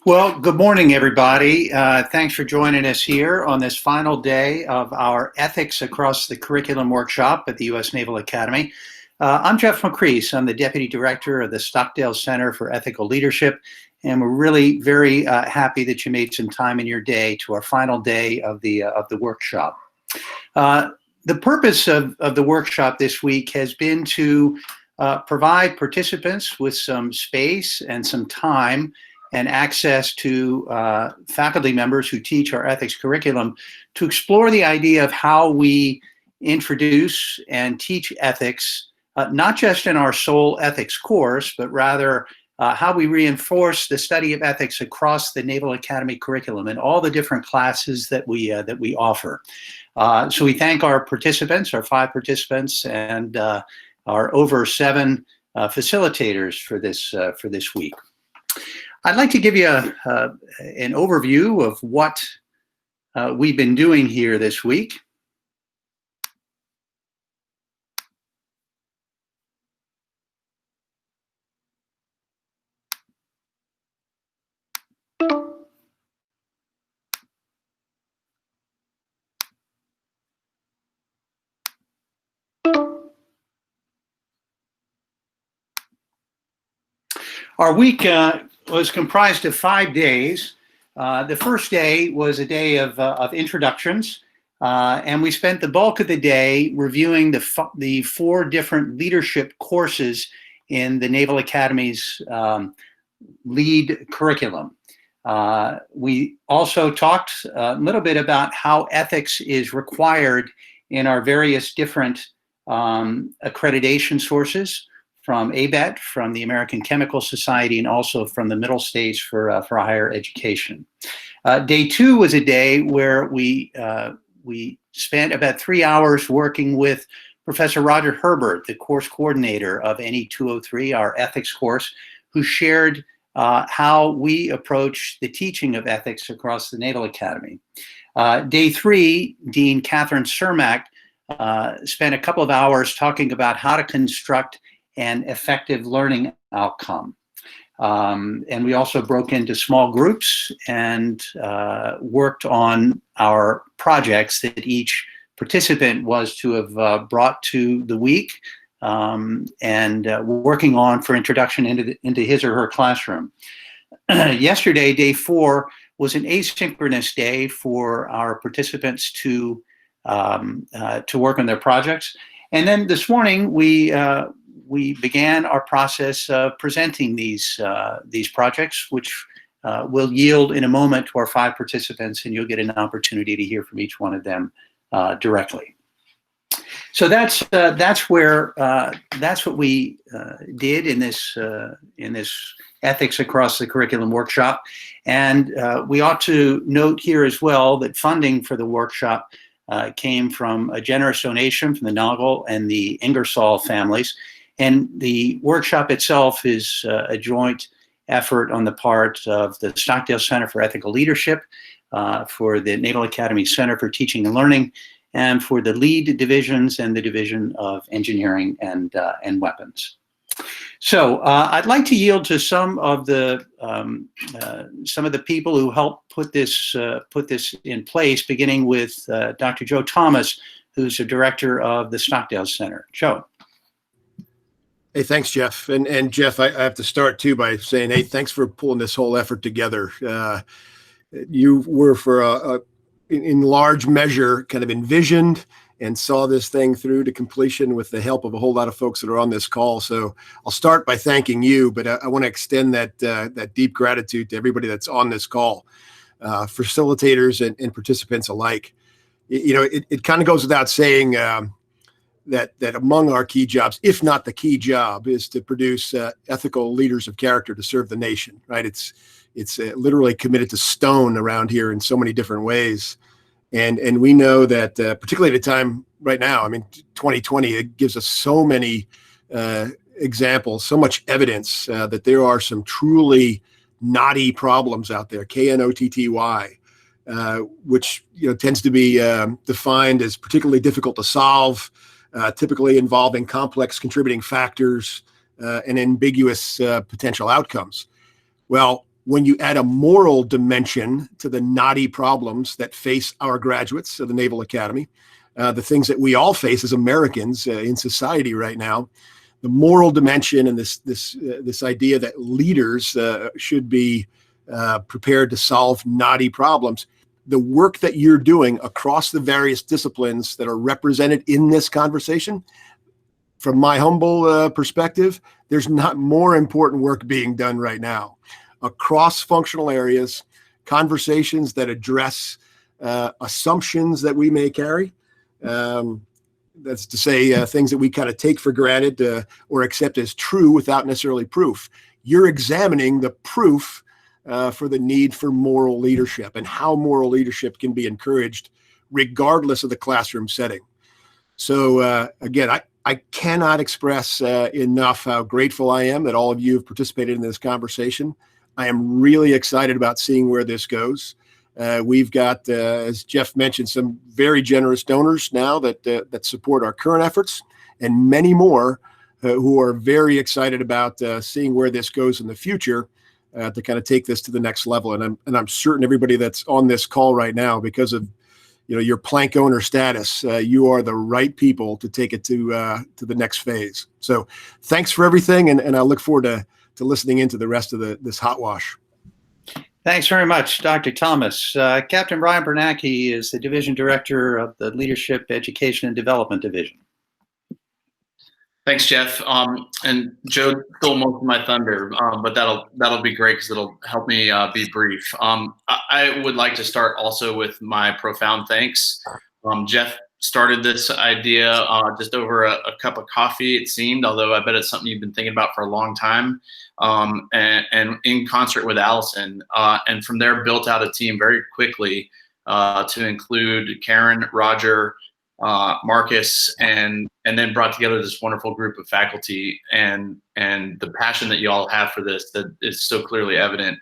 Well, good morning, everybody. Thanks for joining us here on this final day of our Ethics Across the Curriculum workshop at the U.S. Naval Academy. I'm Jeff McCrease. I'm the Deputy Director of the Stockdale Center for Ethical Leadership, and we're really very happy that you made some time in your day to our final day of the workshop. The purpose of the workshop this week has been to provide participants with some space and some time and access to faculty members who teach our ethics curriculum to explore the idea of how we introduce and teach ethics, not just in our sole ethics course, but rather how we reinforce the study of ethics across the Naval Academy curriculum and all the different classes that we offer. So we thank our participants, our 5 participants, and our over 7 facilitators for this week. I'd like to give you an overview of what we've been doing here this week. Our week was comprised of 5 days. The first day was a day of introductions, and we spent the bulk of the day reviewing the 4 different leadership courses in the Naval Academy's lead curriculum. We also talked a little bit about how ethics is required in our various different accreditation sources, from ABET, from the American Chemical Society, and also from the middle stage for higher education. Day 2 was a day where we spent about 3 hours working with Professor Roger Herbert, the course coordinator of NE 203, our ethics course, who shared how we approach the teaching of ethics across the Naval Academy. Day 3, Dean Catherine Cermak spent a couple of hours talking about how to construct an effective learning outcome. And we also broke into small groups and worked on our projects that each participant was to have brought to the week and working on for introduction into his or her classroom. Yesterday, day 4, was an asynchronous day for our participants to work on their projects. And then this morning, we began our process of presenting these projects, which will yield in a moment to our 5 participants, and you'll get an opportunity to hear from each one of them directly. So that's what we did in this Ethics Across the Curriculum workshop, and we ought to note here as well that funding for the workshop came from a generous donation from the Noggle and the Ingersoll families. And the workshop itself is a joint effort on the part of the Stockdale Center for Ethical Leadership, for the Naval Academy Center for Teaching and Learning, and for the lead divisions and the Division of Engineering and Weapons. So I'd like to yield to some of the people who helped put this in place, beginning with Dr. Joe Thomas, who's the director of the Stockdale Center. Joe. Hey, thanks, Jeff. And Jeff, I have to start too by saying, hey, thanks for pulling this whole effort together. You were in large measure kind of envisioned and saw this thing through to completion with the help of a whole lot of folks that are on this call. So I'll start by thanking you, but I want to extend that deep gratitude to everybody that's on this call, facilitators and participants alike. It kind of goes without saying that among our key jobs, if not the key job, is to produce ethical leaders of character to serve the nation, right? It's literally committed to stone around here in so many different ways. And we know that particularly at a time right now, I mean, 2020, it gives us so many examples, so much evidence that there are some truly knotty problems out there, KNOTTY, which tends to be defined as particularly difficult to solve, typically involving complex contributing factors and ambiguous potential outcomes. Well, When you add a moral dimension to the knotty problems that face our graduates of the Naval Academy, the things that we all face as Americans in society right now, the moral dimension and this idea that leaders should be prepared to solve knotty problems. The work that you're doing across the various disciplines that are represented in this conversation, from my humble perspective, there's not more important work being done right now. Across functional areas, conversations that address assumptions that we may carry. That's to say things that we kind of take for granted or accept as true without necessarily proof. You're examining the proof for the need for moral leadership and how moral leadership can be encouraged regardless of the classroom setting. So again, I cannot express enough how grateful I am that all of you have participated in this conversation. I am really excited about seeing where this goes. We've got, as Jeff mentioned, some very generous donors now that support our current efforts, and many more who are very excited about seeing where this goes in the future to kind of take this to the next level. And I'm certain everybody that's on this call right now, because of your plank owner status, you are the right people to take it to the next phase. So thanks for everything, and I look forward to listening into the rest of this hot wash. Thanks very much, Dr. Thomas. Captain Brian Bernanke is the Division Director of the Leadership, Education, and Development Division. Thanks, Jeff. And Joe stole most of my thunder, but that'll be great because it'll help me be brief. I would like to start also with my profound thanks. Jeff started this idea just over a cup of coffee, it seemed, although I bet it's something you've been thinking about for a long time, and in concert with Allison. And from there, built out a team very quickly to include Karen, Roger, Marcus, and then brought together this wonderful group of faculty, and the passion that you all have for this that is so clearly evident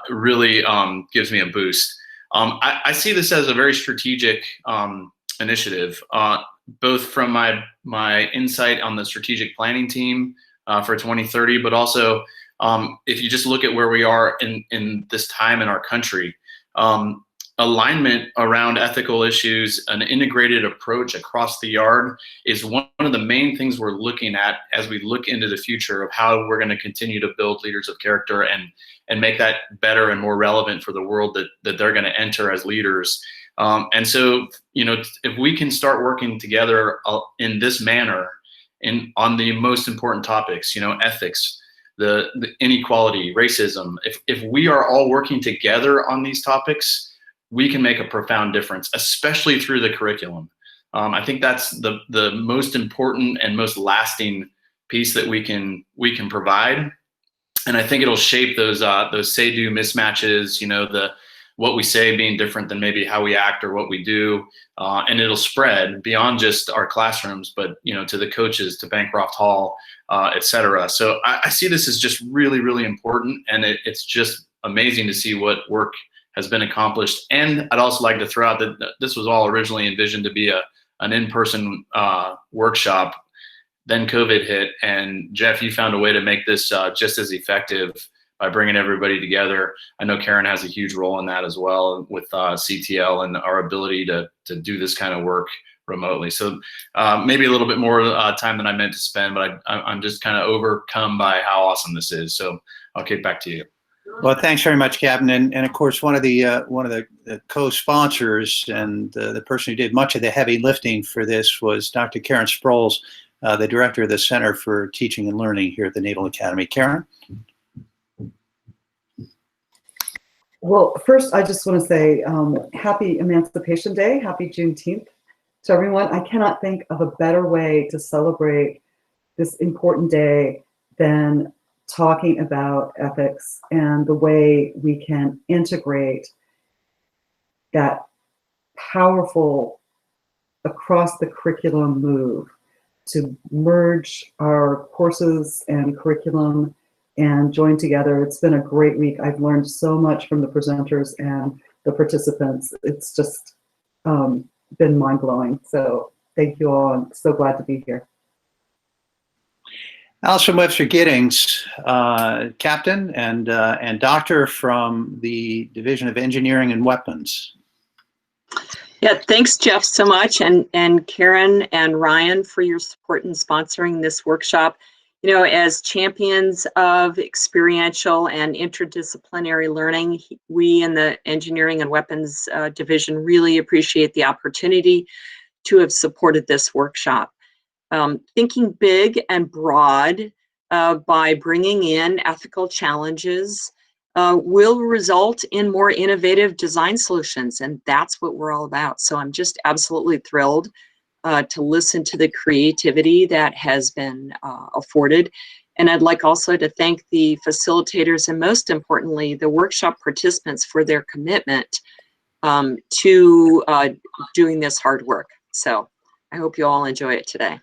really gives me a boost. I see this as a very strategic initiative, both from my insight on the strategic planning team for 2030, but also if you just look at where we are in this time in our country, alignment around ethical issues, an integrated approach across the yard is one of the main things we're looking at as we look into the future of how we're going to continue to build leaders of character and make that better and more relevant for the world that they're going to enter as leaders. And so, if we can start working together in this manner on the most important topics, ethics, the inequality, racism, if we are all working together on these topics, we can make a profound difference, especially through the curriculum. I think that's the most important and most lasting piece that we can provide. And I think it'll shape those say-do mismatches, what we say being different than maybe how we act or what we do. And it'll spread beyond just our classrooms, but, to the coaches, to Bancroft Hall, et cetera. So I see this as just really, really important. And it's just amazing to see what work has been accomplished. And I'd also like to throw out that this was all originally envisioned to be an in-person workshop. Then COVID hit, and Jeff, you found a way to make this just as effective by bringing everybody together. I know Karen has a huge role in that as well with CTL and our ability to do this kind of work remotely. So maybe a little bit more time than I meant to spend, but I'm just kind of overcome by how awesome this is. So I'll kick back to you. Well, thanks very much, Captain. And of course, one of the co-sponsors and the person who did much of the heavy lifting for this was Dr. Karen Sproles, the director of the Center for Teaching and Learning here at the Naval Academy. Karen? Well, first, I just want to say happy Emancipation Day, happy Juneteenth to everyone. I cannot think of a better way to celebrate this important day than talking about ethics and the way we can integrate that powerful across the curriculum move to merge our courses and curriculum and join together. It's been a great week. I've learned so much from the presenters and the participants. It's just been mind-blowing. So thank you all. I'm so glad to be here. Allison Webster Giddings, captain and doctor from the Division of Engineering and Weapons. Yeah, thanks, Jeff, so much, and Karen and Ryan for your support in sponsoring this workshop. You know, as champions of experiential and interdisciplinary learning, we in the Engineering and Weapons Division really appreciate the opportunity to have supported this workshop. Thinking big and broad by bringing in ethical challenges will result in more innovative design solutions, and that's what we're all about. So I'm just absolutely thrilled to listen to the creativity that has been afforded. And I'd like also to thank the facilitators and, most importantly, the workshop participants for their commitment to doing this hard work. So I hope you all enjoy it today.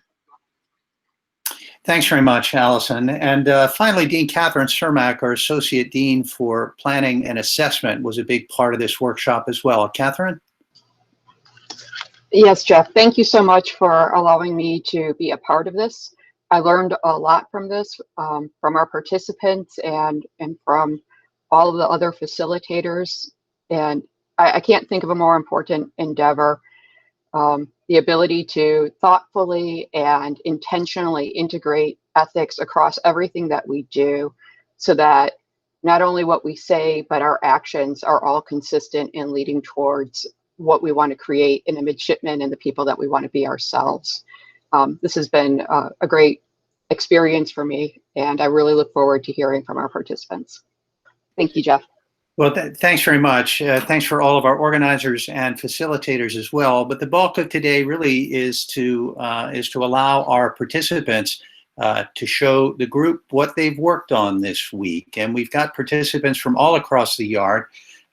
Thanks very much, Allison. And finally, Dean Catherine Cermak, our Associate Dean for Planning and Assessment, was a big part of this workshop as well. Catherine? Yes, Jeff, thank you so much for allowing me to be a part of this. I learned a lot from this, from our participants and from all of the other facilitators. And I can't think of a more important endeavor. The ability to thoughtfully and intentionally integrate ethics across everything that we do, so that not only what we say, but our actions are all consistent in leading towards what we want to create in a midshipman and the people that we want to be ourselves. This has been a great experience for me, and I really look forward to hearing from our participants. Thank you, Jeff. Well, thanks very much. Thanks for all of our organizers and facilitators as well. But the bulk of today really is to allow our participants to show the group what they've worked on this week. And we've got participants from all across the yard.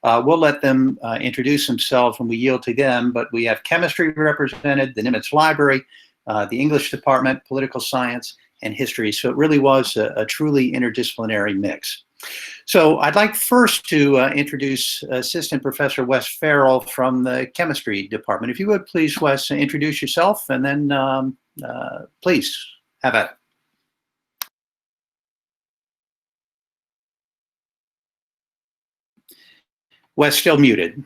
We'll let them introduce themselves when we yield to them, but we have chemistry represented, the Nimitz Library, the English department, political science, and history. So it really was a truly interdisciplinary mix. So I'd like first to introduce Assistant Professor Wes Farrell from the chemistry department. If you would please, Wes, introduce yourself, and then please have at it. Wes, still muted.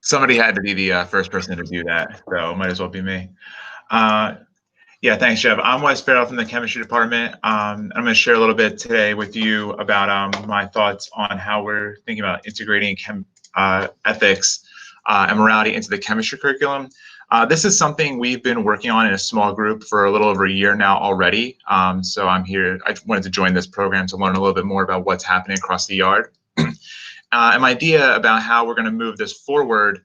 Somebody had to be the first person to do that, so might as well be me. Yeah, thanks, Jeff. I'm Wes Farrell from the chemistry department. I'm going to share a little bit today with you about my thoughts on how we're thinking about integrating ethics and morality into the chemistry curriculum. This is something we've been working on in a small group for a little over a year now already. So I'm here. I wanted to join this program to learn a little bit more about what's happening across the yard. And my idea about how we're going to move this forward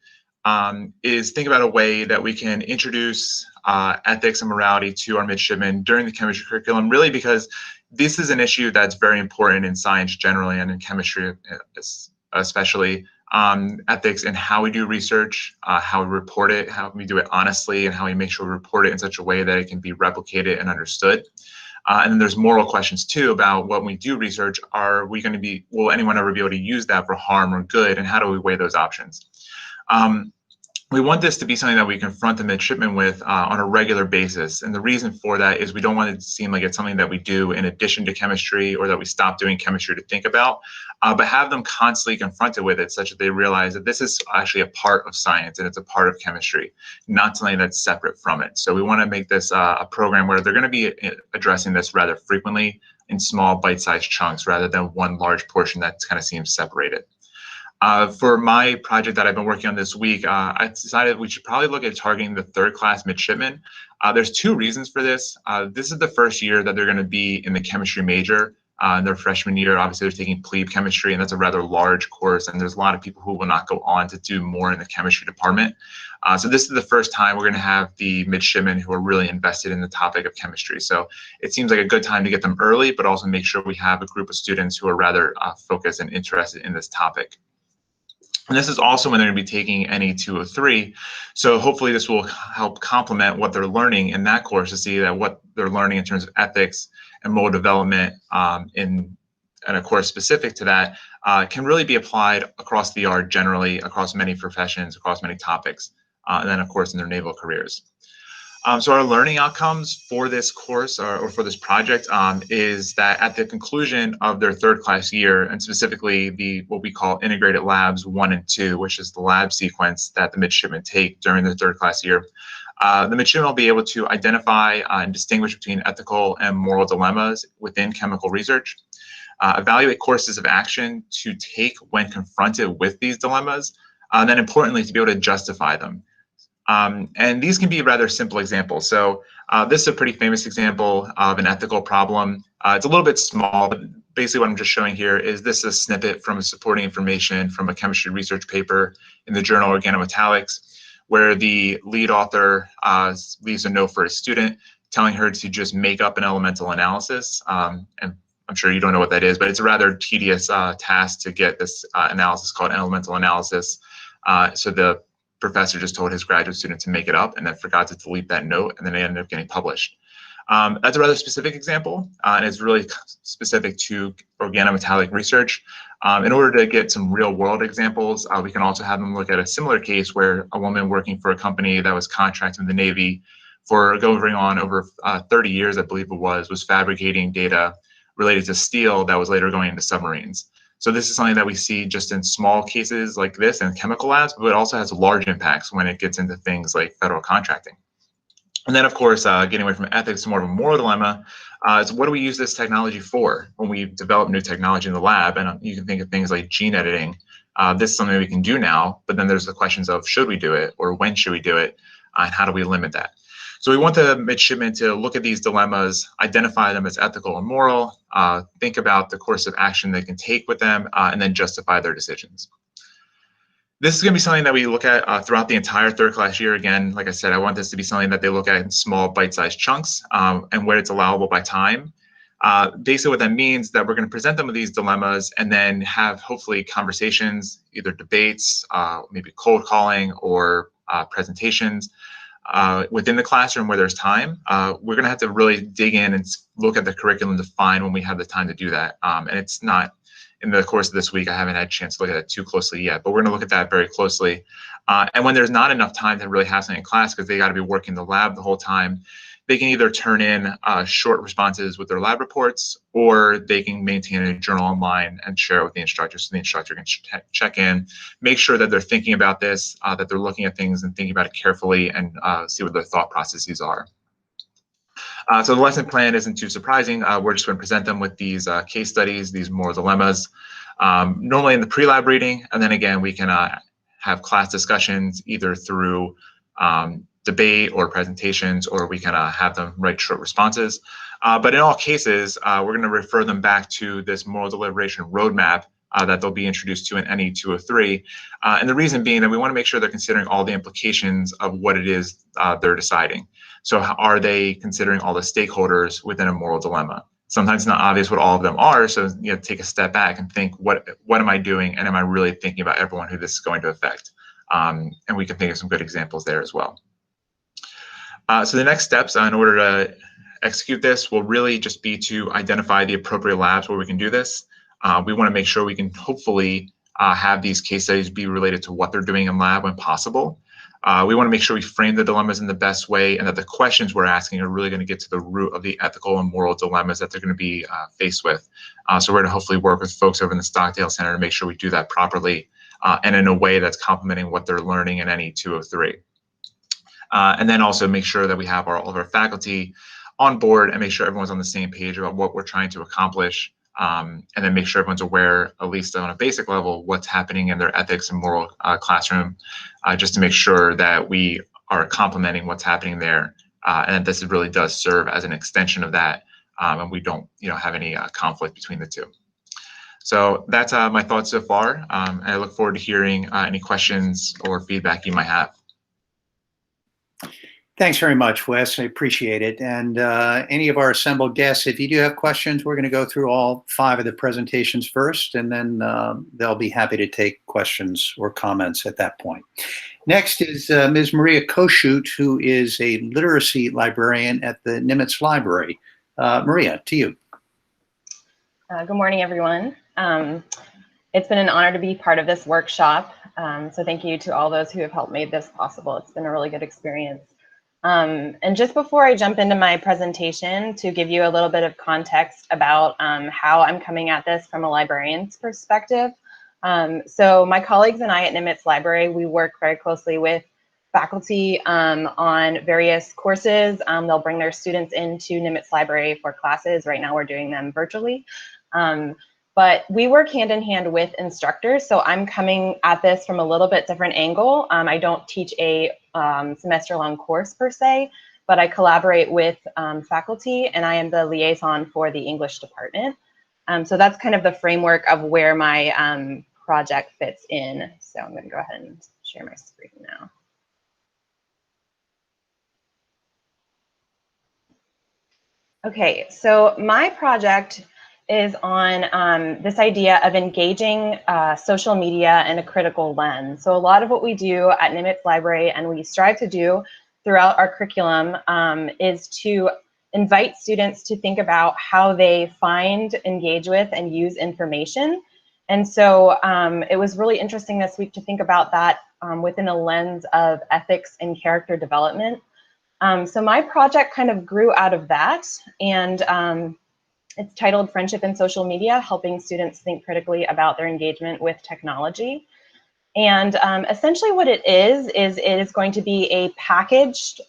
is think about a way that we can introduce ethics and morality to our midshipmen during the chemistry curriculum, really because this is an issue that's very important in science generally and in chemistry especially. Ethics and how we do research, how we report it, how we do it honestly, and how we make sure we report it in such a way that it can be replicated and understood. And then there's moral questions too about when we do research, will anyone ever be able to use that for harm or good, and how do we weigh those options? We want this to be something that we confront the midshipmen with on a regular basis. And the reason for that is we don't want it to seem like it's something that we do in addition to chemistry, or that we stop doing chemistry to think about, but have them constantly confronted with it such that they realize that this is actually a part of science and it's a part of chemistry, not something that's separate from it. So we want to make this a program where they're going to be addressing this rather frequently in small bite-sized chunks rather than one large portion that kind of seems separated. For my project that I've been working on this week, I decided we should probably look at targeting the third class midshipmen. There's two reasons for this. This is the first year that they're going to be in the chemistry major. In their freshman year, obviously they're taking plebe chemistry, and that's a rather large course, and there's a lot of people who will not go on to do more in the chemistry department. So this is the first time we're going to have the midshipmen who are really invested in the topic of chemistry. So it seems like a good time to get them early, but also make sure we have a group of students who are rather focused and interested in this topic. And this is also when they're going to be taking NE 203. So hopefully this will help complement what they're learning in that course to see that what they're learning in terms of ethics and moral development in a course specific to that can really be applied across the yard generally, across many professions, across many topics, and then of course in their naval careers. So our learning outcomes for this course or for this project is that at the conclusion of their third class year, and specifically what we call integrated labs 1 and 2, which is the lab sequence that the midshipmen take during the third class year, the midshipmen will be able to identify and distinguish between ethical and moral dilemmas within chemical research, evaluate courses of action to take when confronted with these dilemmas, and then importantly, to be able to justify them. And these can be rather simple examples. So this is a pretty famous example of an ethical problem. It's a little bit small, but basically what I'm just showing here is this is a snippet from supporting information from a chemistry research paper in the journal Organometallics, where the lead author leaves a note for a student telling her to just make up an elemental analysis. And I'm sure you don't know what that is, but it's a rather tedious task to get this analysis called elemental analysis. So the professor just told his graduate student to make it up and then forgot to delete that note, and then it ended up getting published. That's a rather specific example, and it's really specific to organometallic research. In order to get some real world examples, we can also have them look at a similar case where a woman working for a company that was contracted with the Navy for going on over 30 years, I believe it was fabricating data related to steel that was later going into submarines. So this is something that we see just in small cases like this in chemical labs, but it also has large impacts when it gets into things like federal contracting. And then, of course, getting away from ethics to more of a moral dilemma is what do we use this technology for when we develop new technology in the lab? And you can think of things like gene editing. This is something we can do now, but then there's the questions of should we do it or when should we do it and how do we limit that? So we want the midshipmen to look at these dilemmas, identify them as ethical and moral, think about the course of action they can take with them, and then justify their decisions. This is going to be something that we look at throughout the entire third class year. Again, like I said, I want this to be something that they look at in small bite-sized chunks and where it's allowable by time. Basically what that means that we're going to present them with these dilemmas and then have hopefully conversations, either debates, maybe cold calling or presentations within the classroom where there's time. We're going to have to really dig in and look at the curriculum to find when we have the time to do that. And it's not in the course of this week, I haven't had a chance to look at it too closely yet, but we're going to look at that very closely. And when there's not enough time to really have something in class because they got to be working the lab the whole time, they can either turn in short responses with their lab reports, or they can maintain a journal online and share it with the instructor so the instructor can check in, make sure that they're thinking about this, that they're looking at things and thinking about it carefully and see what their thought processes are. So the lesson plan isn't too surprising. We're just going to present them with these case studies, these moral dilemmas, normally in the pre-lab reading, and then again, we can have class discussions either through debate or presentations, or we can have them write short responses. But in all cases, we're going to refer them back to this moral deliberation roadmap that they'll be introduced to in NE 203. And the reason being that we want to make sure they're considering all the implications of what it is they're deciding. So are they considering all the stakeholders within a moral dilemma? Sometimes it's not obvious what all of them are, so take a step back and think, what am I doing, and am I really thinking about everyone who this is going to affect? And we can think of some good examples there as well. So the next steps in order to execute this will really just be to identify the appropriate labs where we can do this. We want to make sure we can hopefully have these case studies be related to what they're doing in lab when possible. We want to make sure we frame the dilemmas in the best way and that the questions we're asking are really going to get to the root of the ethical and moral dilemmas that they're going to be faced with. So we're going to hopefully work with folks over in the Stockdale Center to make sure we do that properly and in a way that's complementing what they're learning in NE 203. And then also make sure that we have all of our faculty on board and make sure everyone's on the same page about what we're trying to accomplish. And then make sure everyone's aware, at least on a basic level, what's happening in their ethics and moral classroom, just to make sure that we are complementing what's happening there. And this really does serve as an extension of that, and we don't have any conflict between the two. So that's my thoughts so far. And I look forward to hearing any questions or feedback you might have. Thanks very much, Wes. I appreciate it. And any of our assembled guests, if you do have questions, we're going to go through all 5 of the presentations first, and then they'll be happy to take questions or comments at that point. Next is Ms. Maria Koshut, who is a literacy librarian at the Nimitz Library. Maria, to you. Good morning, everyone. It's been an honor to be part of this workshop. So thank you to all those who have helped make this possible. It's been a really good experience. And just before I jump into my presentation, to give you a little bit of context about how I'm coming at this from a librarian's perspective. So my colleagues and I at Nimitz Library, we work very closely with faculty on various courses. They'll bring their students into Nimitz Library for classes. Right now we're doing them virtually. But we work hand in hand with instructors. So I'm coming at this from a little bit different angle. I don't teach a semester-long course per se, but I collaborate with faculty, and I am the liaison for the English department. So that's kind of the framework of where my project fits in. So I'm going to go ahead and share my screen now. Okay, so my project is on this idea of engaging social media in a critical lens. So a lot of what we do at Nimitz Library, and we strive to do throughout our curriculum, is to invite students to think about how they find, engage with, and use information. And so it was really interesting this week to think about that within a lens of ethics and character development. So my project kind of grew out of that, and it's titled Friendship and Social Media, Helping Students Think Critically About Their Engagement with Technology. And essentially what it is going to be a packaged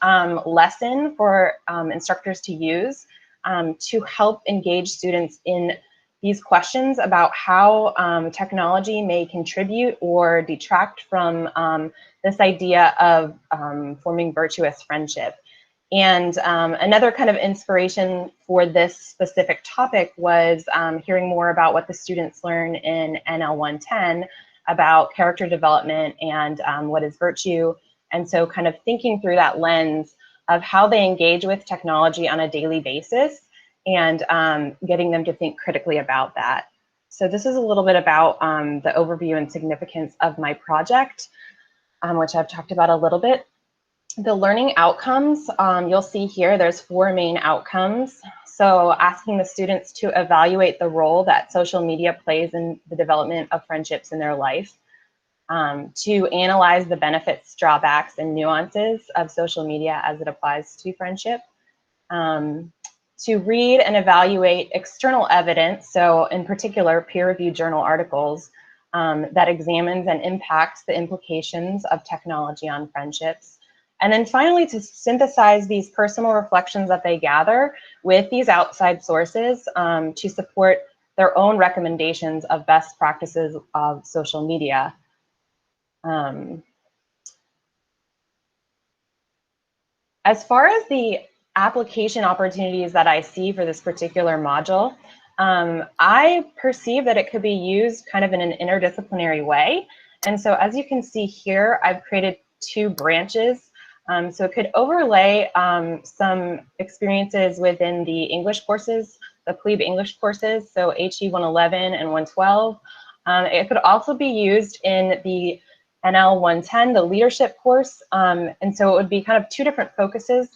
lesson for instructors to use to help engage students in these questions about how technology may contribute or detract from this idea of forming virtuous friendship. And another kind of inspiration for this specific topic was hearing more about what the students learn in NL 110 about character development and what is virtue. And so kind of thinking through that lens of how they engage with technology on a daily basis and getting them to think critically about that. So this is a little bit about the overview and significance of my project, which I've talked about a little bit. The learning outcomes, you'll see here, there's 4 main outcomes. So asking the students to evaluate the role that social media plays in the development of friendships in their life, to analyze the benefits, drawbacks, and nuances of social media as it applies to friendship, to read and evaluate external evidence, so in particular peer-reviewed journal articles that examines and impacts the implications of technology on friendships. And then finally, to synthesize these personal reflections that they gather with these outside sources to support their own recommendations of best practices of social media. As far as the application opportunities that I see for this particular module, I perceive that it could be used kind of in an interdisciplinary way. And so as you can see here, I've created 2 branches. So it could overlay some experiences within the English courses, the plebe English courses, so HE 111 and 112. It could also be used in the NL 110, the leadership course. And so it would be kind of 2 different focuses.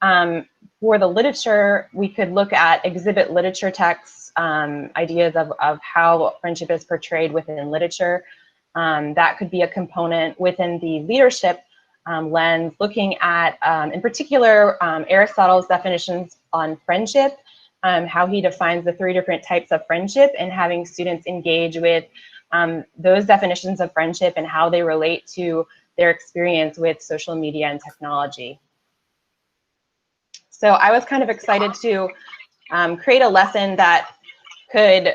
For the literature, we could look at exhibit literature texts, ideas of how friendship is portrayed within literature. That could be a component within the leadership lens, looking at, in particular, Aristotle's definitions on friendship, how he defines the 3 different types of friendship, and having students engage with those definitions of friendship and how they relate to their experience with social media and technology. So I was kind of excited to create a lesson that could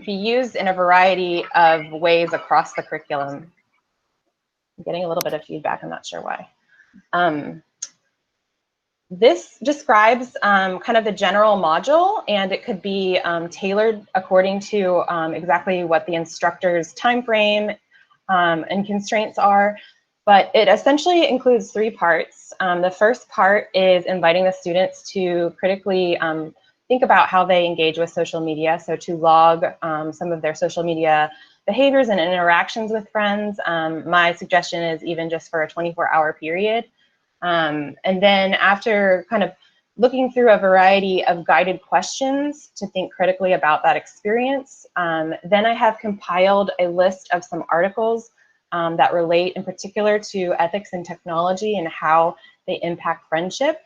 be used in a variety of ways across the curriculum. I'm getting a little bit of feedback, I'm not sure why. This describes kind of the general module, and it could be tailored according to exactly what the instructor's time frame and constraints are. But it essentially includes 3 parts. The first part is inviting the students to critically think about how they engage with social media. So to log some of their social media behaviors and interactions with friends. My suggestion is even just for a 24-hour period. And then after kind of looking through a variety of guided questions to think critically about that experience, then I have compiled a list of some articles that relate in particular to ethics and technology and how they impact friendship.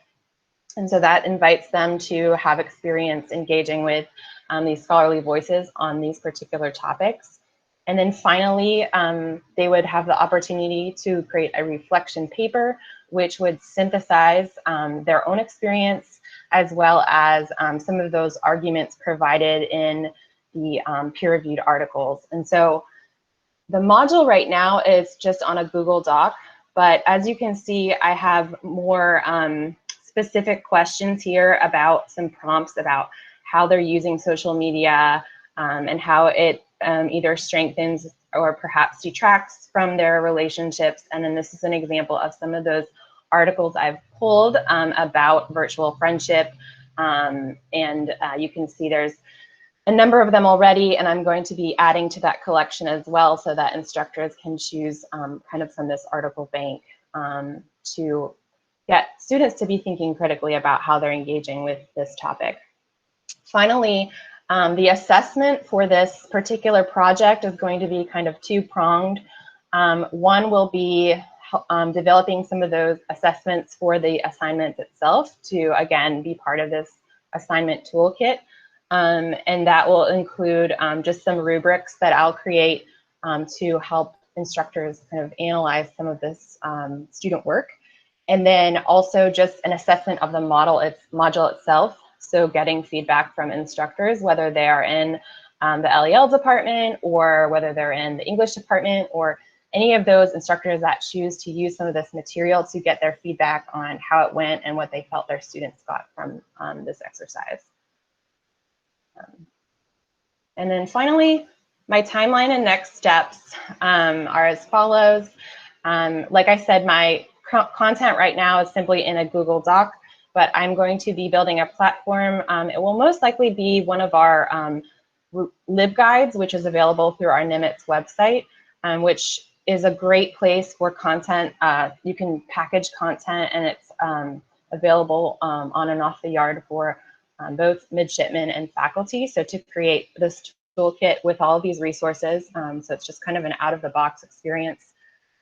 And so that invites them to have experience engaging with these scholarly voices on these particular topics. And then finally, they would have the opportunity to create a reflection paper, which would synthesize their own experience, as well as some of those arguments provided in the peer-reviewed articles. And so the module right now is just on a Google Doc, but as you can see, I have more specific questions here about some prompts about how they're using social media and how it either strengthens or perhaps detracts from their relationships. And then this is an example of some of those articles I've pulled about virtual friendship. And you can see there's a number of them already, and I'm going to be adding to that collection as well so that instructors can choose kind of from this article bank to get students to be thinking critically about how they're engaging with this topic. Finally, the assessment for this particular project is going to be kind of two-pronged. One will be developing some of those assessments for the assignment itself to, again, be part of this assignment toolkit. And that will include just some rubrics that I'll create to help instructors kind of analyze some of this student work. And then also just an assessment of the module itself. So getting feedback from instructors, whether they are in the LEL department or whether they're in the English department or any of those instructors that choose to use some of this material to get their feedback on how it went and what they felt their students got from this exercise. And then finally, my timeline and next steps are as follows. Like I said, my content right now is simply in a Google Doc, but I'm going to be building a platform. It will most likely be one of our LibGuides, which is available through our NIMITS website, which is a great place for content. You can package content, and it's available on and off the yard for both midshipmen and faculty. So to create this toolkit with all of these resources, so it's just kind of an out-of-the-box experience.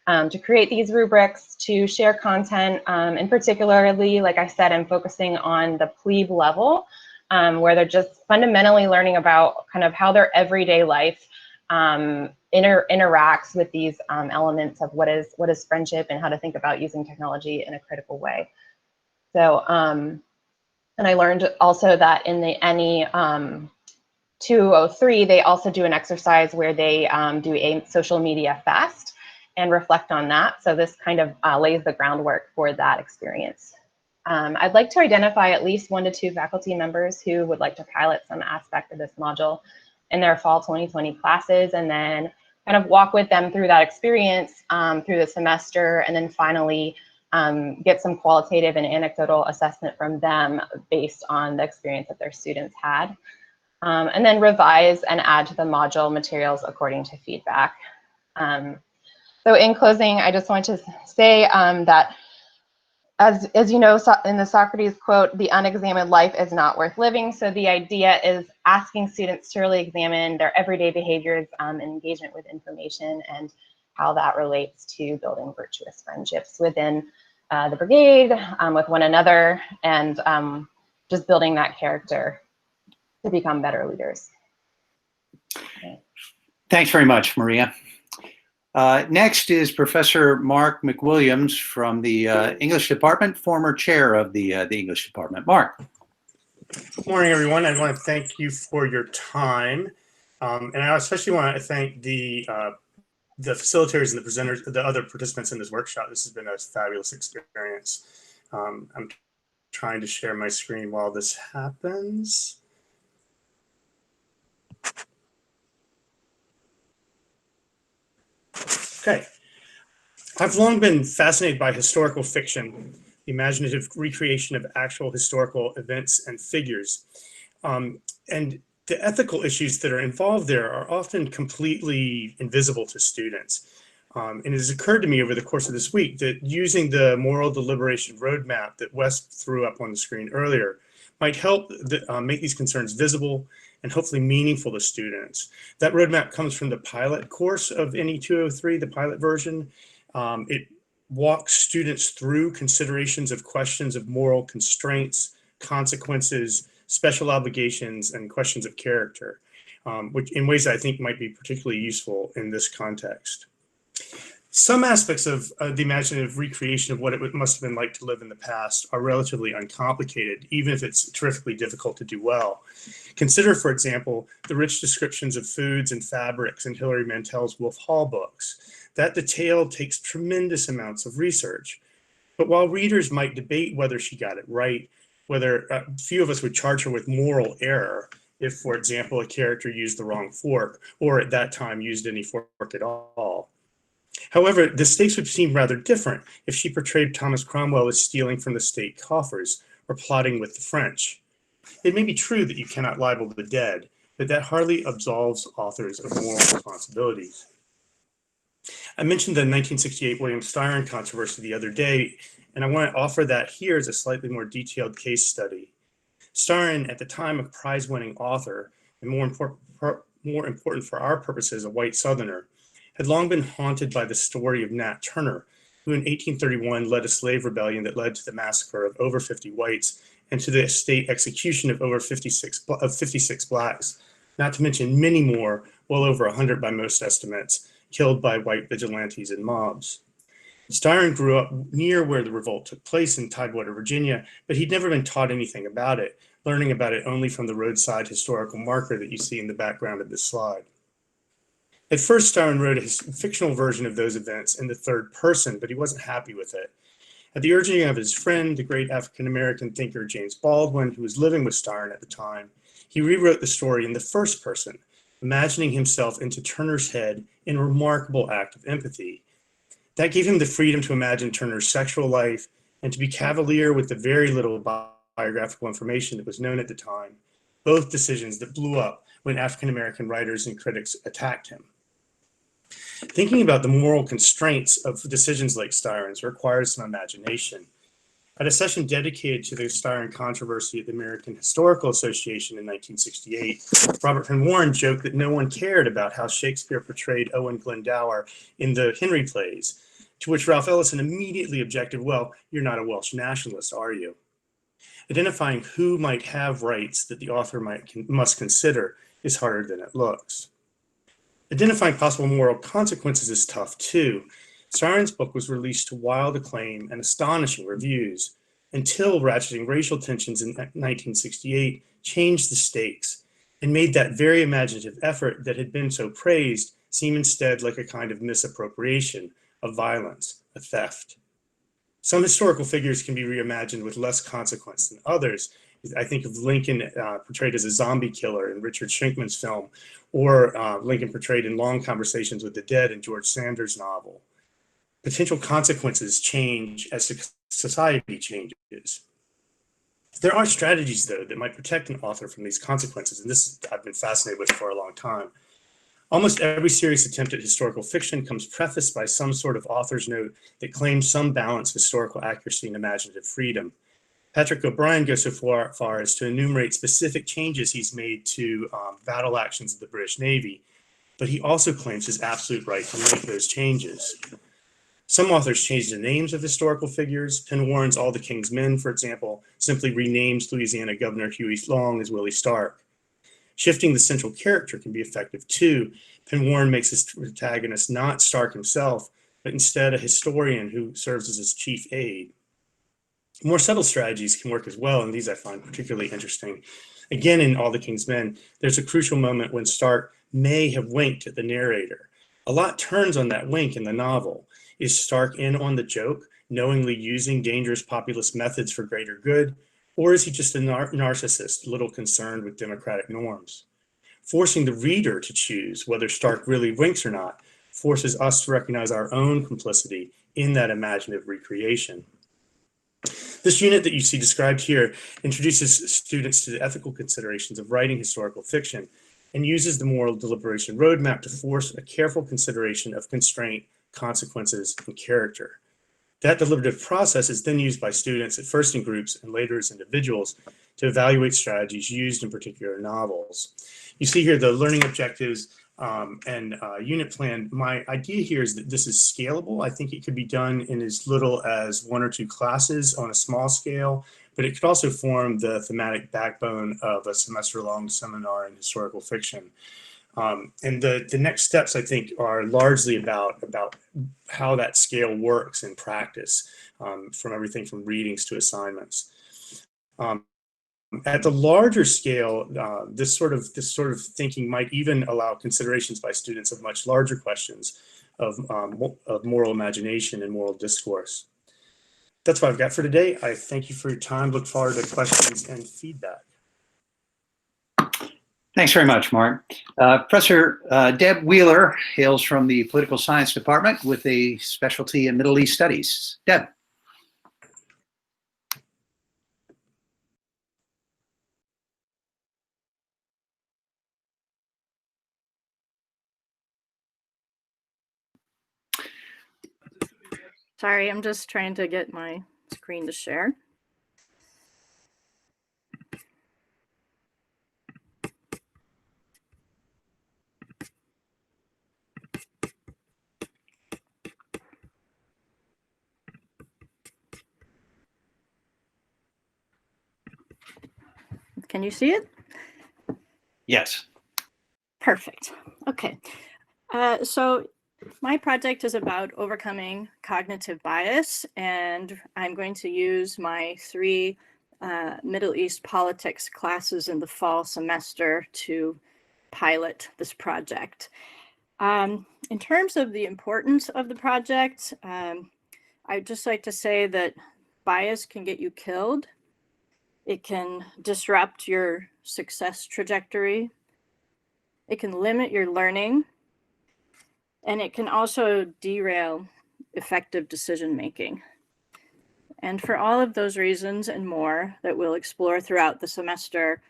To create these rubrics, to share content, and particularly, like I said, I'm focusing on the plebe level, where they're just fundamentally learning about kind of how their everyday life interacts with these elements of what is friendship and how to think about using technology in a critical way. So, and I learned also that in the NE 203, they also do an exercise where they do a social media fast and reflect on that. So this kind of lays the groundwork for that experience. I'd like to identify at least 1 to 2 faculty members who would like to pilot some aspect of this module in their fall 2020 classes, and then kind of walk with them through that experience through the semester, and then finally get some qualitative and anecdotal assessment from them based on the experience that their students had. And then revise and add to the module materials according to feedback. So in closing, I just want to say that as you know, in the Socrates quote, the unexamined life is not worth living. So the idea is asking students to really examine their everyday behaviors and engagement with information and how that relates to building virtuous friendships within the brigade, with one another, and just building that character to become better leaders. Okay. Thanks very much, Maria. Next is Professor Mark Mcwilliams from the English Department, former chair of the English Department. Mark. Good morning, everyone. I want to thank you for your time. And I especially want to thank the facilitators and the presenters, the other participants in this workshop. This has been a fabulous experience. I'm trying to share my screen while this happens. Okay. I've long been fascinated by historical fiction, the imaginative recreation of actual historical events and figures. And the ethical issues that are involved there are often completely invisible to students. And it has occurred to me over the course of this week that using the moral deliberation roadmap that Wes threw up on the screen earlier might help make these concerns visible and hopefully meaningful to students. That roadmap comes from the pilot course of NE 203, the pilot version. It walks students through considerations of questions of moral constraints, consequences, special obligations, and questions of character, which in ways that I think might be particularly useful in this context. Some aspects of the imaginative recreation of what it must have been like to live in the past are relatively uncomplicated, even if it's terrifically difficult to do well. Consider, for example, the rich descriptions of foods and fabrics in Hilary Mantel's Wolf Hall books. That detail takes tremendous amounts of research. But while readers might debate whether she got it right, whether few of us would charge her with moral error if, for example, a character used the wrong fork or at that time used any fork at all. However, the stakes would seem rather different if she portrayed Thomas Cromwell as stealing from the state coffers or plotting with the French. It may be true that you cannot libel the dead, but that hardly absolves authors of moral responsibilities. I mentioned the 1968 William Styron controversy the other day, and I want to offer that here as a slightly more detailed case study. Styron, at the time a prize-winning author, and more important for our purposes, a white Southerner, had long been haunted by the story of Nat Turner, who in 1831 led a slave rebellion that led to the massacre of over 50 whites and to the state execution of over 56 blacks, not to mention many more, well over 100 by most estimates, killed by white vigilantes and mobs. Styron grew up near where the revolt took place in Tidewater, Virginia, but he'd never been taught anything about it, learning about it only from the roadside historical marker that you see in the background of this slide. At first, Styron wrote a fictional version of those events in the third person, but he wasn't happy with it. At the urging of his friend, the great African-American thinker James Baldwin, who was living with Styron at the time, he rewrote the story in the first person, imagining himself into Turner's head in a remarkable act of empathy. That gave him the freedom to imagine Turner's sexual life and to be cavalier with the very little biographical information that was known at the time, both decisions that blew up when African-American writers and critics attacked him. Thinking about the moral constraints of decisions like Styron's requires some imagination. At a session dedicated to the Styron controversy at the American Historical Association in 1968, Robert Penn Warren joked that no one cared about how Shakespeare portrayed Owen Glendower in the Henry plays, to which Ralph Ellison immediately objected, "Well, you're not a Welsh nationalist, are you?" Identifying who might have rights that the author must consider is harder than it looks. Identifying possible moral consequences is tough too. Styron's book was released to wild acclaim and astonishing reviews until ratcheting racial tensions in 1968 changed the stakes and made that very imaginative effort that had been so praised seem instead like a kind of misappropriation of violence, a theft. Some historical figures can be reimagined with less consequence than others. I think of Lincoln portrayed as a zombie killer in Richard Shrinkman's film, or Lincoln portrayed in Long Conversations with the Dead in George Sanders' novel. Potential consequences change as society changes. There are strategies, though, that might protect an author from these consequences, and this I've been fascinated with for a long time. Almost every serious attempt at historical fiction comes prefaced by some sort of author's note that claims some balance, historical accuracy, and imaginative freedom. Patrick O'Brien goes so far as to enumerate specific changes he's made to battle actions of the British Navy, but he also claims his absolute right to make those changes. Some authors change the names of historical figures. Penn Warren's All the King's Men, for example, simply renames Louisiana Governor Huey Long as Willie Stark. Shifting the central character can be effective too. Penn Warren makes his protagonist not Stark himself, but instead a historian who serves as his chief aide. More subtle strategies can work as well, and these I find particularly interesting. Again, in All the King's Men, there's a crucial moment when Stark may have winked at the narrator. A lot turns on that wink in the novel. Is Stark in on the joke, knowingly using dangerous populist methods for greater good, or is he just a narcissist, little concerned with democratic norms? Forcing the reader to choose whether Stark really winks or not forces us to recognize our own complicity in that imaginative recreation. This unit that you see described here introduces students to the ethical considerations of writing historical fiction and uses the moral deliberation roadmap to force a careful consideration of constraint, consequences, and character. That deliberative process is then used by students at first in groups and later as individuals to evaluate strategies used in particular novels. You see here the learning objectives unit plan. My idea here is that this is scalable. I think it could be done in as little as 1 or 2 classes on a small scale, but it could also form the thematic backbone of a semester-long seminar in historical fiction. And the next steps, I think, are largely about how that scale works in practice, from everything from readings to assignments. At the larger scale, this sort of thinking might even allow considerations by students of much larger questions of moral imagination and moral discourse. That's what I've got for today. I thank you for your time. Look forward to questions and feedback. Thanks very much, Mark. Professor Deb Wheeler hails from the Political Science Department with a specialty in Middle East Studies. Deb. Sorry, I'm just trying to get my screen to share. Can you see it? Yes. Perfect. Okay. So my project is about overcoming cognitive bias, and I'm going to use my 3 Middle East politics classes in the fall semester to pilot this project. In terms of the importance of the project, I'd just like to say that bias can get you killed. It can disrupt your success trajectory. It can limit your learning. And it can also derail effective decision-making. And for all of those reasons and more that we'll explore throughout the semester,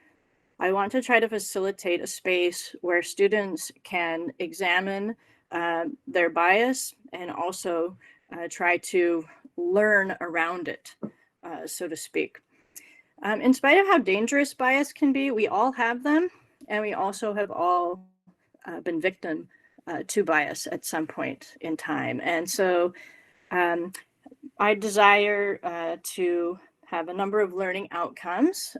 I want to try to facilitate a space where students can examine their bias and also try to learn around it, so to speak. In spite of how dangerous bias can be, we all have them, and we also have all been victim to bias at some point in time. And so I desire to have a number of learning outcomes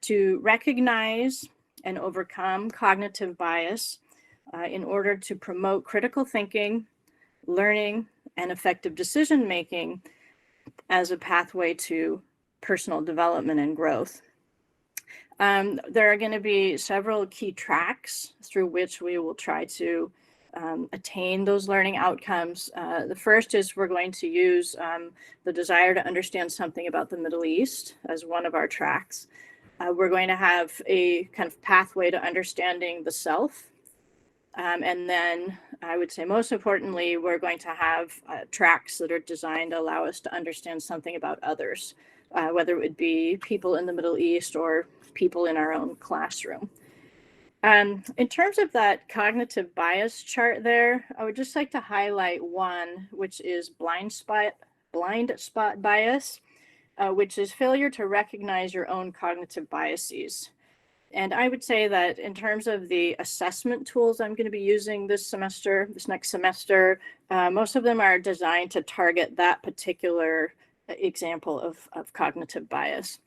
to recognize and overcome cognitive bias in order to promote critical thinking, learning, and effective decision-making as a pathway to personal development and growth. There are going to be several key tracks through which we will try to attain those learning outcomes. The first is we're going to use the desire to understand something about the Middle East as one of our tracks. We're going to have a kind of pathway to understanding the self. And then I would say most importantly, we're going to have tracks that are designed to allow us to understand something about others, whether it would be people in the Middle East or people in our own classroom. In terms of that cognitive bias chart there, I would just like to highlight one, which is blind spot bias, which is failure to recognize your own cognitive biases. And I would say that in terms of the assessment tools I'm going to be using this next semester, most of them are designed to target that particular example of cognitive bias.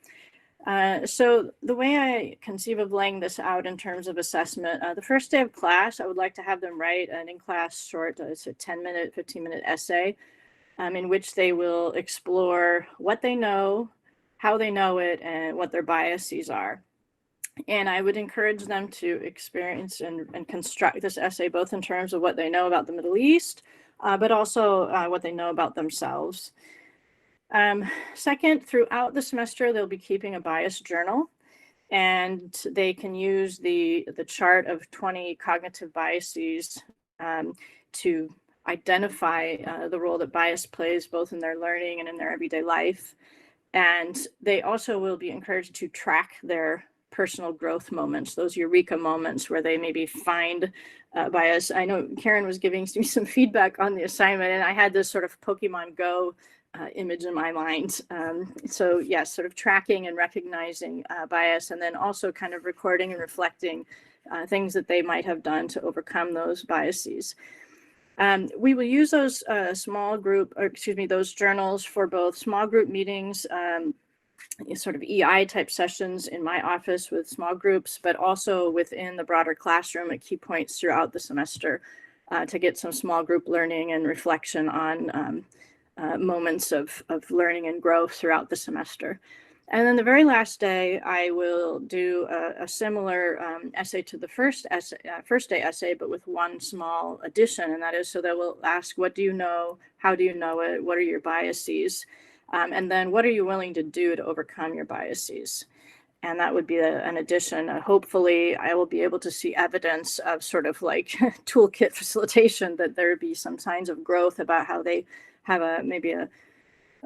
So the way I conceive of laying this out in terms of assessment, the first day of class, I would like to have them write an in-class short, it's a 10-minute, 15-minute essay in which they will explore what they know, how they know it, and what their biases are. And I would encourage them to experience and construct this essay, both in terms of what they know about the Middle East, but also what they know about themselves. Second, throughout the semester, they'll be keeping a bias journal, and they can use the chart of 20 cognitive biases to identify the role that bias plays both in their learning and in their everyday life. And they also will be encouraged to track their personal growth moments, those eureka moments where they maybe find bias. I know Karen was giving me some feedback on the assignment, and I had this sort of Pokemon Go image in my mind. So yes, sort of tracking and recognizing bias, and then also kind of recording and reflecting things that they might have done to overcome those biases. We will use those those journals for both small group meetings, sort of EI type sessions in my office with small groups, but also within the broader classroom at key points throughout the semester to get some small group learning and reflection on moments of learning and growth throughout the semester. And then the very last day, I will do a similar essay to the first day essay, but with one small addition, and that is so that we'll ask, what do you know? How do you know it? What are your biases? And then what are you willing to do to overcome your biases? And that would be an addition. Hopefully, I will be able to see evidence of sort of like toolkit facilitation, that there would be some signs of growth about how they have maybe a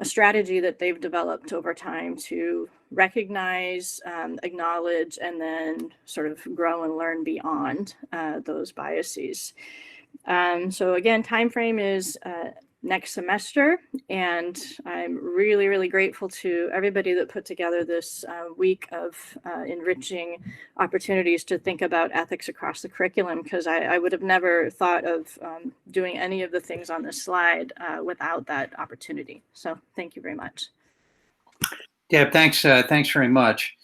strategy that they've developed over time to recognize, acknowledge, and then sort of grow and learn beyond those biases. So again, time frame is next semester, and I'm really, really grateful to everybody that put together this week of enriching opportunities to think about ethics across the curriculum, because I would have never thought of doing any of the things on this slide without that opportunity. So thank you very much. Deb, thanks very much.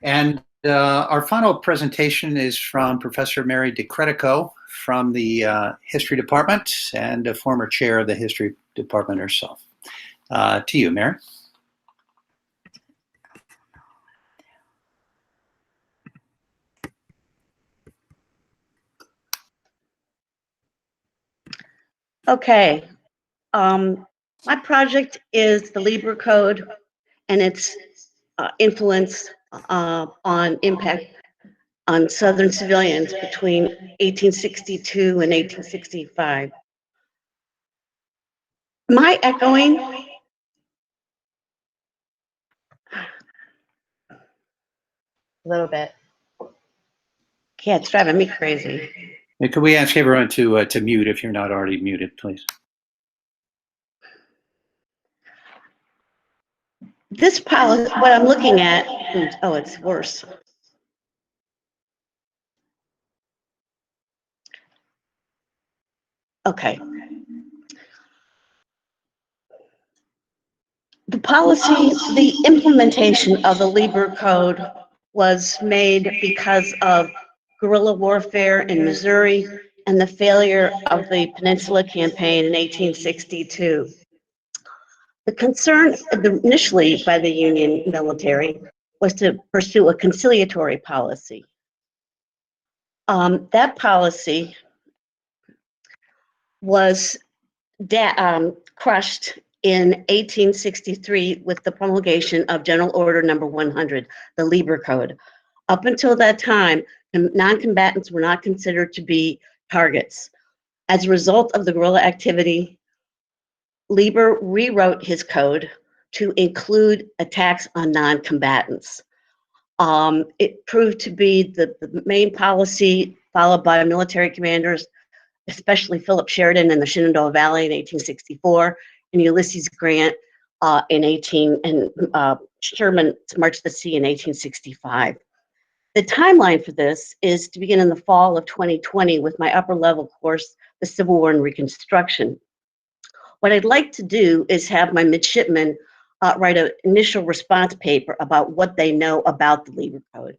And our final presentation is from Professor Mary DeCredico from the History Department and a former chair of the History Department herself. To you, Mary. Okay. My project is the Libra Code and its influence on impact on Southern civilians between 1862 and 1865. Am I echoing? A little bit. Yeah, it's driving me crazy. Could we ask everyone to mute if you're not already muted, please? This policy, what I'm looking at, oh, it's worse. Okay. The policy, the implementation of the Libra Code was made because of guerrilla warfare in Missouri and the failure of the Peninsula Campaign in 1862. The concern initially by the Union military was to pursue a conciliatory policy. That policy was crushed in 1863 with the promulgation of General Order Number 100, the Libra Code. Up until that time, non-combatants were not considered to be targets. As a result of the guerrilla activity, Libra rewrote his code to include attacks on non-combatants. It proved to be the main policy followed by military commanders, especially Philip Sheridan in the Shenandoah Valley in 1864, and Ulysses Grant and Sherman marched the sea in 1865. The timeline for this is to begin in the fall of 2020 with my upper level course, the Civil War and Reconstruction. What I'd like to do is have my midshipmen write an initial response paper about what they know about the Libra Code.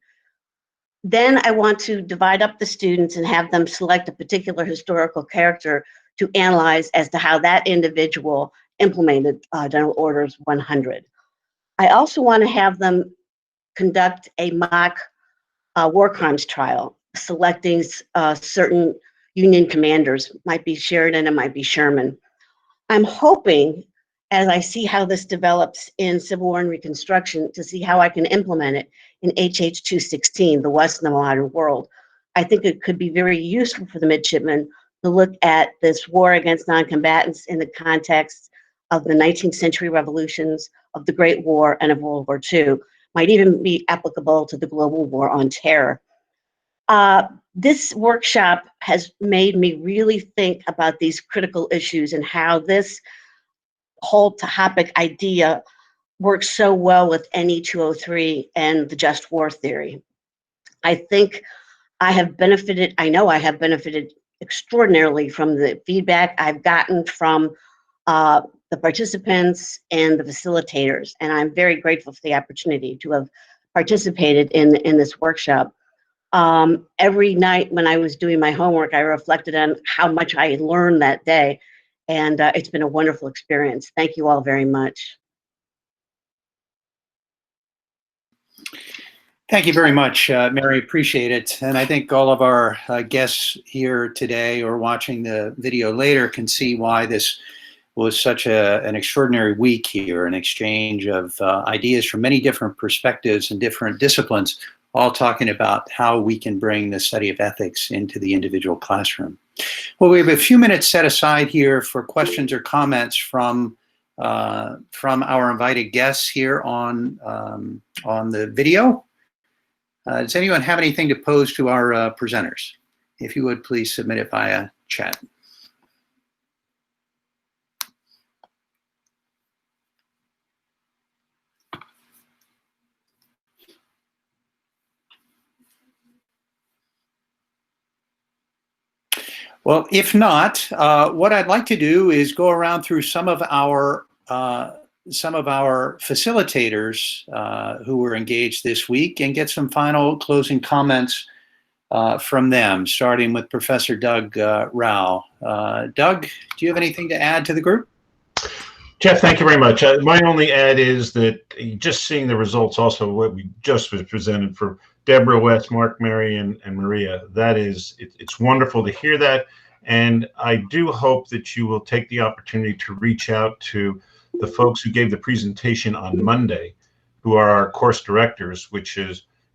Then I want to divide up the students and have them select a particular historical character to analyze as to how that individual implemented General Orders 100. I also want to have them conduct a mock war crimes trial, selecting certain Union commanders, might be Sheridan, it might be Sherman. I'm hoping, as I see how this develops in Civil War and Reconstruction, to see how I can implement it in HH 216, the West in the Modern World. I think it could be very useful for the midshipmen to look at this war against non-combatants in the context of the 19th century revolutions, of the Great War, and of World War II. Might even be applicable to the global war on terror. This workshop has made me really think about these critical issues and how this whole topic idea works so well with NE 203 and the just war theory. I think I know I have benefited extraordinarily from the feedback I've gotten from the participants and the facilitators, and I'm very grateful for the opportunity to have participated in this workshop. Every night when I was doing my homework, I reflected on how much I learned that day, and it's been a wonderful experience. Thank you all very much. Thank you very much, Mary. Appreciate it. And I think all of our guests here today or watching the video later can see why this was such an extraordinary week here, an exchange of ideas from many different perspectives and different disciplines, all talking about how we can bring the study of ethics into the individual classroom. Well, we have a few minutes set aside here for questions or comments from our invited guests here on the video. Does anyone have anything to pose to our presenters? If you would, please submit it via chat. Well, if not, what I'd like to do is go around through some of our facilitators who were engaged this week and get some final closing comments from them, starting with Professor Doug Rao. Doug, do you have anything to add to the group? Jeff, thank you very much. My only add is that just seeing the results, also what we just was presented for Deborah, Wes, Mark, Mary, and Maria, it's wonderful to hear that. And I do hope that you will take the opportunity to reach out to the folks who gave the presentation on Monday, who are our course directors, which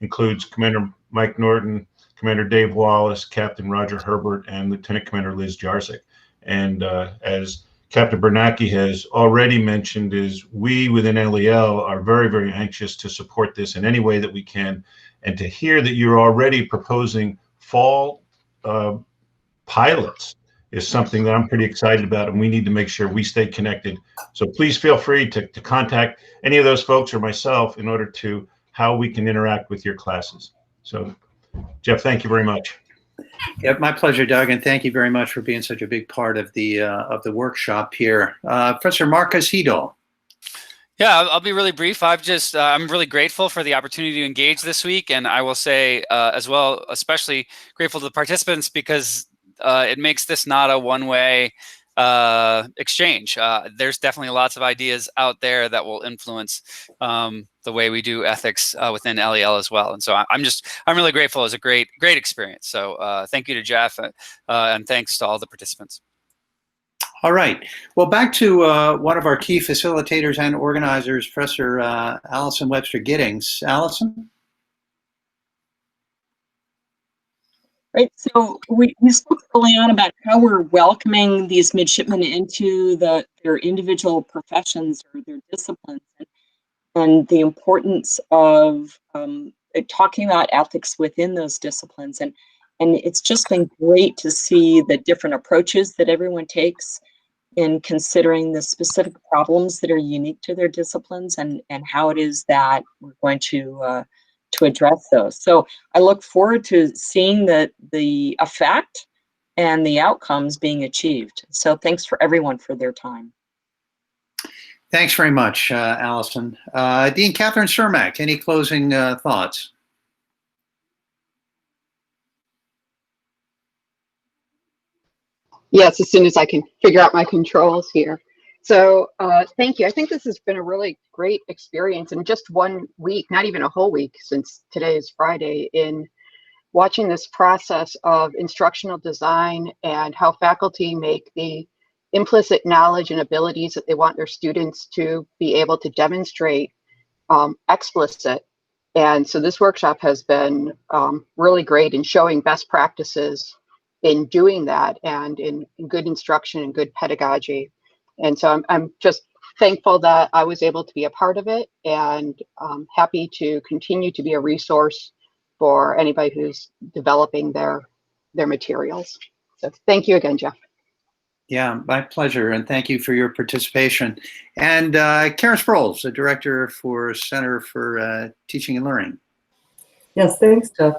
includes Commander Mike Norton, Commander Dave Wallace, Captain Roger Herbert, and Lieutenant Commander Liz Jarczyk. And as Captain Bernacki has already mentioned, we within LEL are very, very anxious to support this in any way that we can. And to hear that you're already proposing fall pilots is something that I'm pretty excited about, and we need to make sure we stay connected. So please feel free to contact any of those folks or myself in order to how we can interact with your classes. So, Jeff, thank you very much. Yeah, my pleasure, Doug, and thank you very much for being such a big part of the workshop here. Professor Marcus Hedel. Yeah, I'll be really brief. I'm really grateful for the opportunity to engage this week, and I will say as well, especially grateful to the participants because it makes this not a one-way exchange. There's definitely lots of ideas out there that will influence the way we do ethics within LEL as well. And so I'm really grateful. It was a great experience. So thank you to Jeff and thanks to all the participants. All right. Well, back to one of our key facilitators and organizers, Professor Allison Webster Giddings. Allison? Right. So we spoke early on about how we're welcoming these midshipmen into their individual professions or their disciplines, and the importance of talking about ethics within those disciplines. And it's just been great to see the different approaches that everyone takes in considering the specific problems that are unique to their disciplines and how it is that we're going to address those. So I look forward to seeing the effect and the outcomes being achieved. So thanks for everyone for their time. Thanks very much, Allison. Dean Catherine Cermak, any closing thoughts? Yes, as soon as I can figure out my controls here. So thank you. I think this has been a really great experience in just 1 week, not even a whole week since today is Friday, in watching this process of instructional design and how faculty make the implicit knowledge and abilities that they want their students to be able to demonstrate explicit. And so this workshop has been really great in showing best practices in doing that and in good instruction and good pedagogy. And so I'm just thankful that I was able to be a part of it, and happy to continue to be a resource for anybody who's developing their materials. So thank you again, Jeff. Yeah, my pleasure, and thank you for your participation. And Karen Sproles, the Director for Center for Teaching and Learning. Yes, thanks, Jeff.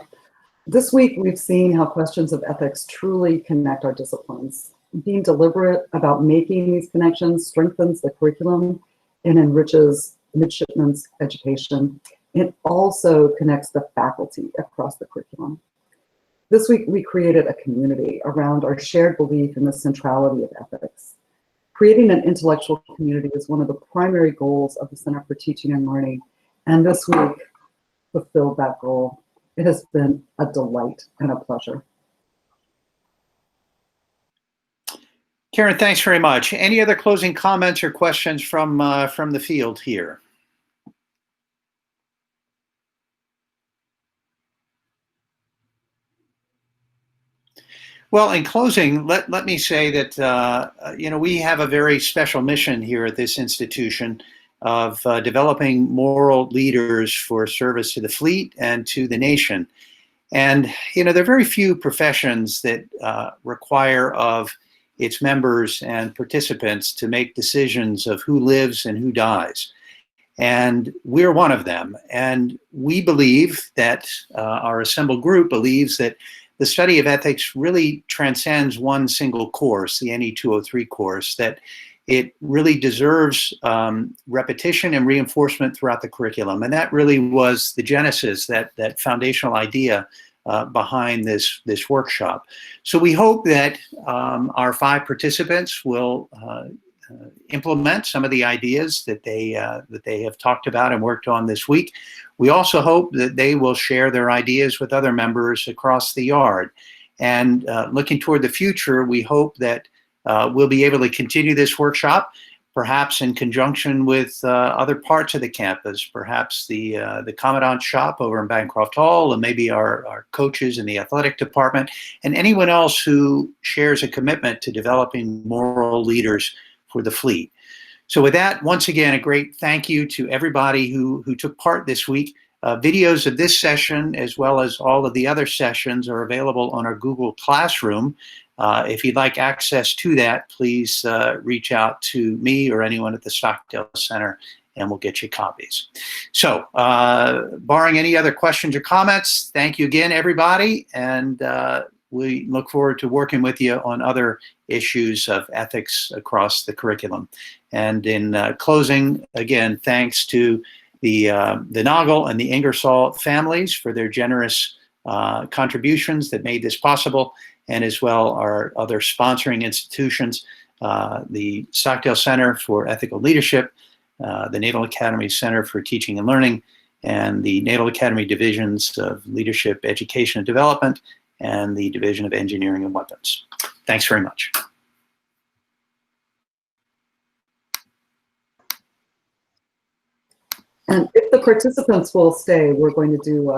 This week, we've seen how questions of ethics truly connect our disciplines. Being deliberate about making these connections strengthens the curriculum and enriches midshipmen's education. It also connects the faculty across the curriculum. This week, we created a community around our shared belief in the centrality of ethics. Creating an intellectual community is one of the primary goals of the Center for Teaching and Learning, and this week fulfilled that goal. It has been a delight and a pleasure. Karen, thanks very much. Any other closing comments or questions from the field here? Well, in closing, let me say that we have a very special mission here at this institution of developing moral leaders for service to the fleet and to the nation. And there are very few professions that require of its members and participants to make decisions of who lives and who dies. And we're one of them. And we believe that our assembled group believes that the study of ethics really transcends one single course, the NE 203 course, that it really deserves repetition and reinforcement throughout the curriculum. And that really was the genesis, that foundational idea behind this workshop. So we hope that our 5 participants will implement some of the ideas that they have talked about and worked on this week. We also hope that they will share their ideas with other members across the yard. And looking toward the future, we hope that we'll be able to continue this workshop, perhaps in conjunction with other parts of the campus, perhaps the Commandant's shop over in Bancroft Hall, and maybe our coaches in the athletic department, and anyone else who shares a commitment to developing moral leaders for the fleet. So with that, once again, a great thank you to everybody who took part this week. Videos of this session, as well as all of the other sessions, are available on our Google Classroom. If you'd like access to that, please reach out to me or anyone at the Stockdale Center, and we'll get you copies. So, barring any other questions or comments, thank you again, everybody, and we look forward to working with you on other issues of ethics across the curriculum. And in closing, again, thanks to the Noggle and the Ingersoll families for their generous contributions that made this possible, and as well our other sponsoring institutions, the Stockdale Center for Ethical Leadership, the Naval Academy Center for Teaching and Learning, and the Naval Academy Divisions of Leadership, Education and Development, and the Division of Engineering and Weapons. Thanks very much. And if the participants will stay, we're going to do